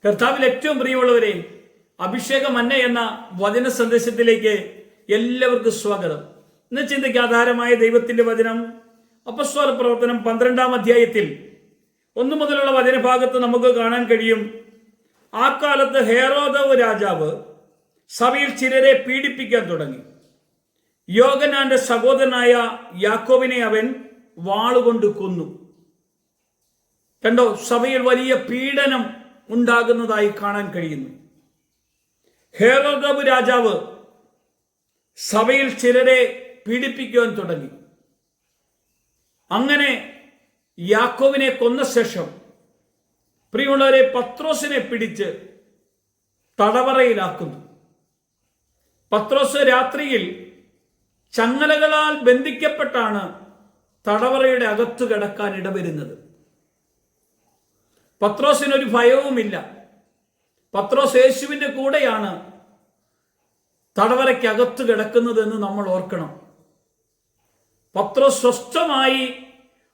കർത്താവിൽ ഏറ്റവും പ്രിയമുള്ളവരെ, അഭിഷേക മന്ന എന്ന വചന സന്ദേശത്തിലേക്ക് എല്ലാവർക്കും സ്വാഗതം. ഇന്ന് ചിന്തയ്ക്ക് ആധാരമായ ദൈവത്തിന്റെ വചനം അപ്പസ്തോല പ്രവർത്തനം 12-ാം അധ്യായത്തിൽ 1 മുതലുള്ള വചനഭാഗത്ത് നമുക്ക് കാണാൻ കഴിയും. ആ കാലത്ത് ഹെരോദാവ് രാജാവ് സഭയിൽ ചിലരെ പീഡിപ്പിക്കാൻ തുടങ്ങി. യോഹന്നാന്റെ സഹോദരനായ യാക്കോബിനെ അവൻ വാളുകൊണ്ട് കൊന്നു. കണ്ടോ, സഭയിൽ വലിയ പീഡനം ഉണ്ടാകുന്നതായി കാണാൻ കഴിയുന്നു. ഹെരോദാവ് രാജാവ് സഭയിൽ ചിലരെ പീഡിപ്പിക്കുവാൻ തുടങ്ങി. അങ്ങനെ യാക്കോബിനെ കൊന്ന ശേഷം പ്രിയമുള്ളവരെ, പത്രോസിനെ പിടിച്ച് തടവറയിലാക്കുന്നു. പത്രോസ് രാത്രിയിൽ ചങ്ങലകളാൽ ബന്ധിക്കപ്പെട്ടാണ് തടവറയുടെ അകത്തു കിടക്കാൻ ഇടവരുന്നത്. പത്രോസിനൊരു ഭയവുമില്ല. പത്രോസ് യേശുവിന്റെ കൂടെയാണ് തടവറയ്ക്കകത്ത് കിടക്കുന്നതെന്ന് നമ്മൾ ഓർക്കണം. പത്രോസ് സ്വസ്ഥമായി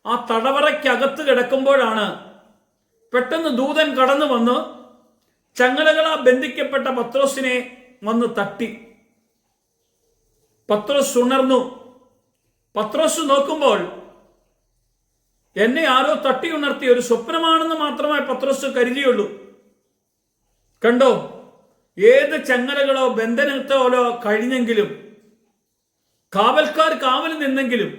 ആ തടവറയ്ക്കകത്ത് കിടക്കുമ്പോഴാണ് പെട്ടെന്ന് ദൂതൻ കടന്നു വന്ന് ചങ്ങലകളാ ബന്ധിക്കപ്പെട്ട പത്രോസിനെ വന്ന് തട്ടി. പത്രോസ് ഉണർന്നു. പത്രോസ് നോക്കുമ്പോൾ എന്നെ ആരോ തട്ടി ഉണർത്തി, ഒരു സ്വപ്നമാണെന്ന് മാത്രമേ പത്രോസ് കരുതിയുള്ളൂ. കണ്ടോ, ഏത് ചങ്ങലകളോ ബന്ധനത്തോലോ കഴിഞ്ഞെങ്കിലും, കാവൽക്കാർ കാവൽ നിന്നെങ്കിലും,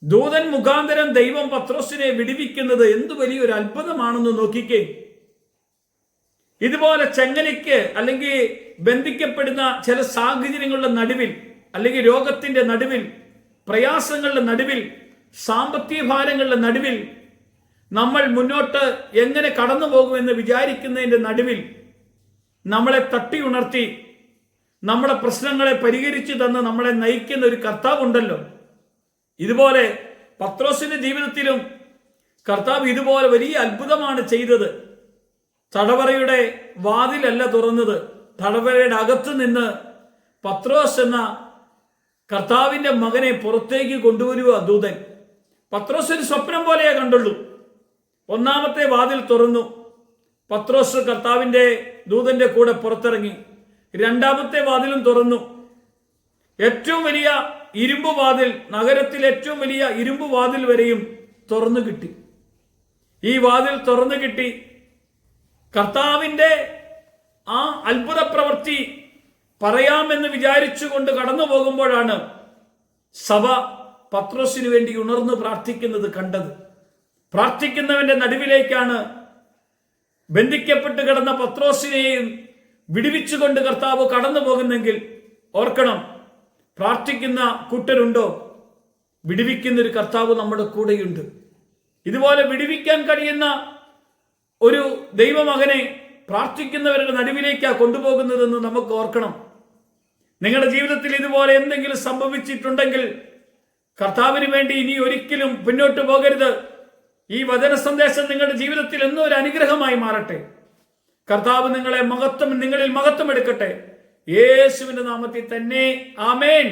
ദൂതൻ മുഖാന്തരം ദൈവം പത്രോസിനെ വിടുവിക്കുന്നത് എന്തു വലിയൊരു അത്ഭുതമാണെന്ന് നോക്കിക്കേ. ഇതുപോലെ ചങ്ങലയ്ക്ക് അല്ലെങ്കിൽ ബന്ധിക്കപ്പെടുന്ന ചില സാഹചര്യങ്ങളുടെ നടുവിൽ, അല്ലെങ്കിൽ രോഗത്തിന്റെ നടുവിൽ, പ്രയാസങ്ങളുടെ നടുവിൽ, സാമ്പത്തിക ഭാരങ്ങളുടെ നടുവിൽ നമ്മൾ മുന്നോട്ട് എങ്ങനെ കടന്നു പോകുമെന്ന് വിചാരിക്കുന്നതിന്റെ നടുവിൽ നമ്മളെ തട്ടി ഉണർത്തി നമ്മുടെ പ്രശ്നങ്ങളെ പരിഹരിച്ചു തന്ന് നമ്മളെ നയിക്കുന്ന ഒരു കർത്താവുണ്ടല്ലോ. ഇതുപോലെ പത്രോസിന്റെ ജീവിതത്തിലും കർത്താവ് ഇതുപോലെ വലിയ അത്ഭുതമാണ് ചെയ്തത്. തടവറയുടെ വാതിലല്ല തുറന്നത്, തടവറയുടെ അകത്ത് നിന്ന് പത്രോസ് എന്ന കർത്താവിന്റെ മകനെ പുറത്തേക്ക് കൊണ്ടുവരുക ദൂതൻ. പത്രോസ് ഒരു സ്വപ്നം പോലെയേ കണ്ടുള്ളൂ. ഒന്നാമത്തെ വാതിൽ തുറന്നു, പത്രോസ് കർത്താവിന്റെ ദൂതന്റെ കൂടെ പുറത്തിറങ്ങി. രണ്ടാമത്തെ വാതിലും തുറന്നു. ഏറ്റവും വലിയ ഇരുമ്പ് വാതിൽ, നഗരത്തിൽ ഏറ്റവും വലിയ ഇരുമ്പ് വാതിൽ വരെയും തുറന്നു കിട്ടി. ഈ വാതിൽ തുറന്നു കിട്ടി കർത്താവിന്റെ ആ അത്ഭുത പ്രവൃത്തി പറയാമെന്ന് വിചാരിച്ചുകൊണ്ട് കടന്നു പോകുമ്പോഴാണ് സഭ പത്രോസിന് വേണ്ടി ഉണർന്നു പ്രാർത്ഥിക്കുന്നത് കണ്ടത്. പ്രാർത്ഥിക്കുന്നവന്റെ നടുവിലേക്കാണ് ബന്ധിക്കപ്പെട്ട് കിടന്ന പത്രോസിനെയും വിടുവിച്ചുകൊണ്ട് കർത്താവ് കടന്നു പോകുന്നെങ്കിൽ ഓർക്കണം, പ്രാർത്ഥിക്കുന്ന കൂട്ടരുണ്ടോ? വിടുവിക്കുന്നൊരു കർത്താവ് നമ്മുടെ കൂടെയുണ്ട്. ഇതുപോലെ വിടുവിക്കാൻ കഴിയുന്ന ഒരു ദൈവമകനെ പ്രാർത്ഥിക്കുന്നവരുടെ നടുവിലേക്കാണ് കൊണ്ടുപോകുന്നതെന്ന് നമുക്ക് ഓർക്കണം. നിങ്ങളുടെ ജീവിതത്തിൽ ഇതുപോലെ എന്തെങ്കിലും സംഭവിച്ചിട്ടുണ്ടെങ്കിൽ കർത്താവിന് വേണ്ടി ഇനി ഒരിക്കലും മുന്നോട്ട് പോകരുത്. ഈ വചന സന്ദേശം നിങ്ങളുടെ ജീവിതത്തിൽ എന്നും ഒരു അനുഗ്രഹമായി മാറട്ടെ. കർത്താവ് നിങ്ങളിൽ മഹത്വം എടുക്കട്ടെ. യേശുവിന്റെ നാമത്തിൽ തന്നെ ആമേൻ.